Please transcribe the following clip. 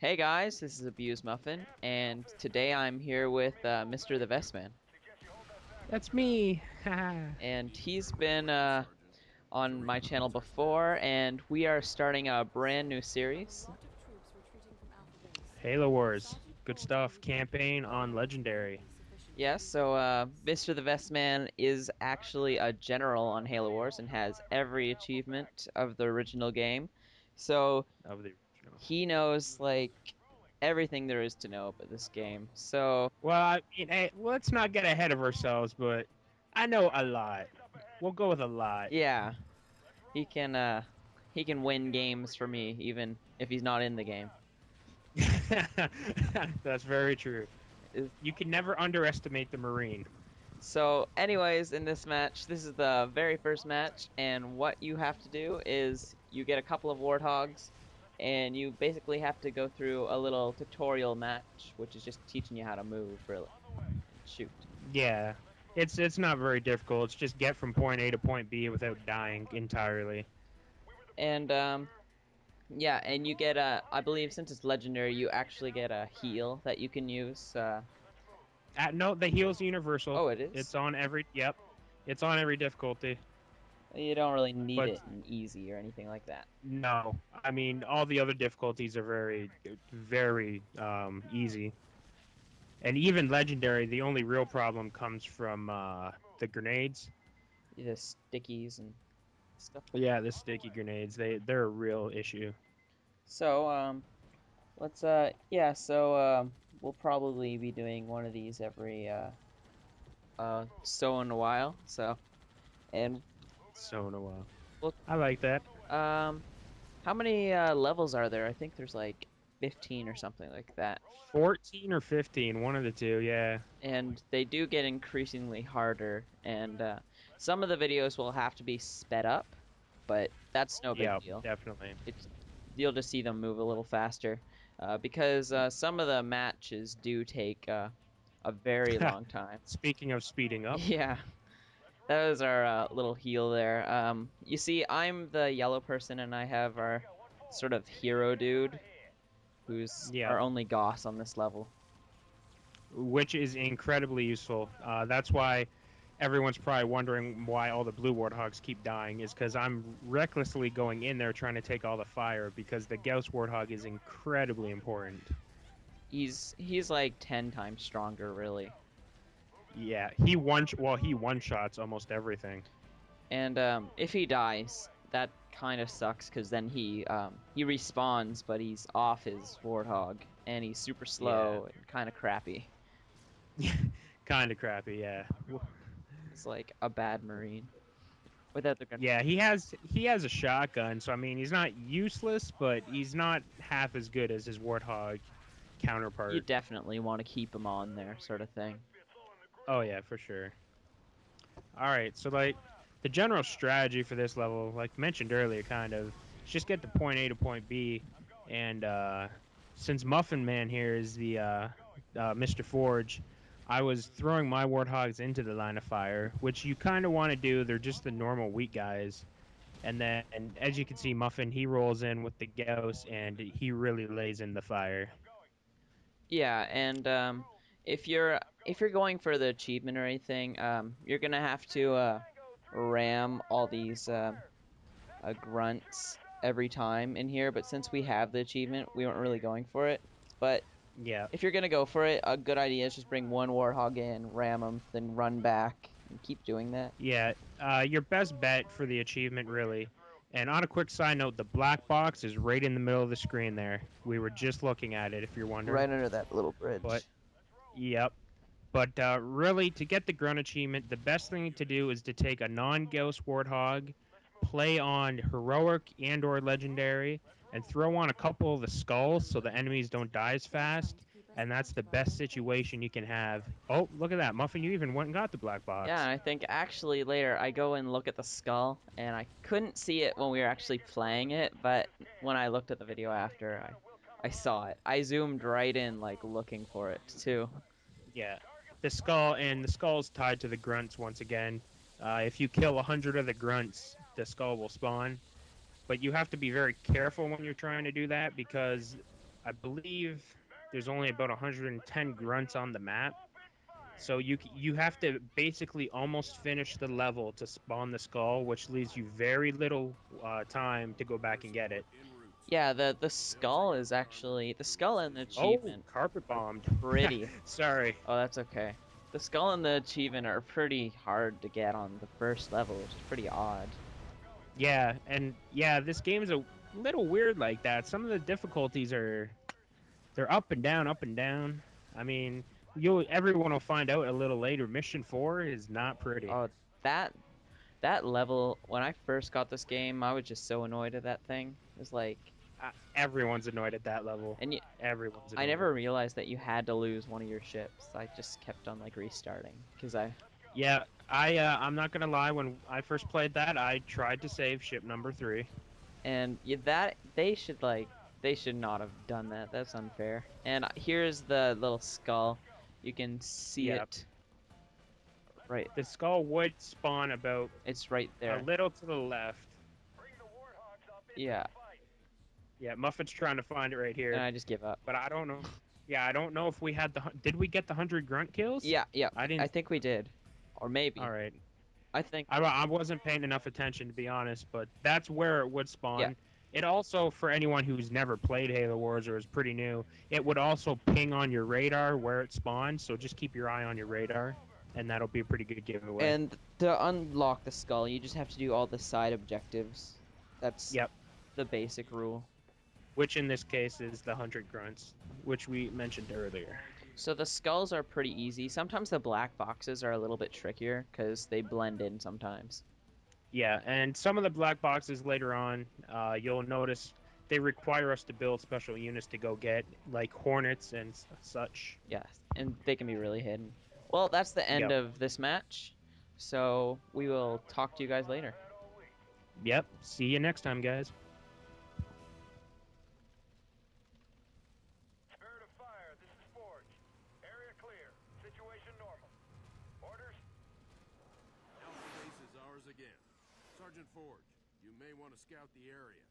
Hey guys, this is Abuse Muffin, and today I'm here with Mr. the Vestman, That's me. Haha. and he's been on my channel before, and we are starting a brand new series. Halo Wars. Good stuff. Campaign on Legendary. Yes, so Mr. the Vestman is actually a general on Halo Wars and has every achievement of the original game, so Of the original. he knows like everything there is to know about this game. So Well, I mean, hey, let's not get ahead of ourselves, but I know a lot. We'll go with a lot. yeah, he can uh, he can win games for me even if he's not in the game. That's very true. You can never underestimate the Marine. So, anyways, in this match, this is the very first match, and what you have to do is you get a couple of warthogs, and you basically have to go through a little tutorial match, which is just teaching you how to move, really, and shoot. Yeah. It's not very difficult. It's just get from point A to point B without dying entirely. And, yeah, and you get a, I believe since it's legendary, you actually get a heal that you can use. No, the heal's universal. Oh, it is? It's on every. Yep. It's on every difficulty. You don't really need But it in easy or anything like that. no, I mean all the other difficulties are very easy, and even legendary. The only real problem comes from the grenades. The stickies and stuff. Yeah, the sticky grenades. They're a real issue. So, let's yeah, so we'll probably be doing one of these every so in a while. So, and So in a while, we'll I like that. how many levels are there? I think there's like 15 or something like that. 14 or 15, one of the two. Yeah, And they do get increasingly harder, and some of the videos will have to be sped up, but that's no big yeah, deal. definitely. It's You'll just see them move a little faster, because some of the matches do take a very long time. Speaking of speeding up, Yeah, that was our little heal there. You see, I'm the yellow person, and I have our sort of hero dude, who's yeah, our only Goss on this level. which is incredibly useful. That's why everyone's probably wondering why all the blue warthogs keep dying is because I'm recklessly going in there trying to take all the fire because the Gauss warthog is incredibly important. He's like 10 times stronger, really. Yeah, he one shots almost everything. And if he dies, that kind of sucks because then he respawns, but he's off his warthog, and he's super Yeah, slow and kind of crappy. kind of crappy. Yeah, He's like a bad marine without the gun. yeah. He has a shotgun, so I mean he's not useless, but he's not half as good as his warthog You counterpart. definitely want to keep him on there, sort of thing. Oh yeah, for sure. All right, so like the general strategy for this level, like mentioned earlier, kind of, is just get to point A to point B, and since Muffin Man here is the Mr. Forge, I was throwing my warthogs into the line of fire, which you kind of want to do. They're just the normal weak guys, and then and as you can see, Muffin he rolls in with the Gauss, and he really lays in the fire. Yeah, and if you're going for the achievement or anything, you're gonna have to ram all these grunts every time in here. But since we have the achievement, we weren't really going for it. But Yeah, if you're gonna go for it, a good idea is just bring one warthog in, ram them, then run back and keep doing that. yeah. Your best bet for the achievement, really. And on a quick side note, the black box is right in the middle of the screen there. We were just looking at it, if you're wondering. Right under that little But, bridge. yep. But really, to get the grunt achievement, the best thing to do is to take a non-Gauss Warthog, play on heroic and/or legendary, and throw on a couple of the skulls so the enemies don't die as fast. And that's the best situation you can have. Oh, look at that, Muffin! You even went and got the black Yeah, and box. I think actually later I go and look at the skull, and I couldn't see it when we were actually playing it, but when I looked at the video after, I saw it. I zoomed right in, like looking for it too. Yeah, the skull's tied to the grunts once again. If you kill 100 of the grunts, the skull will spawn. But you have to be very careful when you're trying to do that because I believe there's only about 110 grunts on the map. So you have to basically almost finish the level to spawn the skull, which leaves you very little time to go back and get it. Yeah, the skull is actually the skull and the Oh, achievement carpet are bombed. pretty. Sorry. Oh, that's okay. The skull and the achievement are pretty hard to get on the first level, which is pretty odd. Yeah, and yeah, this game is a little weird like that. Some of the difficulties are they're up and down, up and down. I mean, you'll everyone will find out a little later. Mission 4 is not pretty. Oh, that that level when I first got this game, I was just so annoyed at that thing. It was like, Everyone's annoyed at that level. and Everyone's I annoyed. never realized that you had to lose one of your ships. I just kept on like restarting because I Yeah, I'm not gonna lie. When I first played that, I tried to save ship number 3. and yeah, that they should not have done that. That's unfair. And here's the little skull. You can see Yeah, it right. the skull would spawn about It's right a there. little to the left. Yeah, Yeah, Muffin's trying to find it right and here, I just give up. but I don't know. Yeah, I don't know if we had the. Did we get the 100 grunt kills? Yeah, yeah. I I didn't. think we did, or All maybe. right. I think I wasn't paying enough attention to be honest, but that's where it would yeah. spawn. It also, for anyone who's never played Halo Wars or is pretty new, it would also ping on your radar where it spawns. So just keep your eye on your radar, and that'll be a pretty good giveaway. And to unlock the skull, you just have to do all the side objectives. That's Yep. the basic rule. Which in this case is the 100 grunts, which we mentioned earlier. So the skulls are pretty easy. Sometimes the black boxes are a little bit trickier because they blend in sometimes. Yeah, and some of the black boxes later on, you'll notice they require us to build special units to go get, like Hornets and such. Yes, and they can be really hidden. Well, that's the end Yep. of this match. So we will talk to you guys later. Yep. See you next time, guys. Spirit of fire, this is Forge. Area clear. Situation normal. Orders? Alpha base is ours again. Sergeant Forge, you may want to scout the area.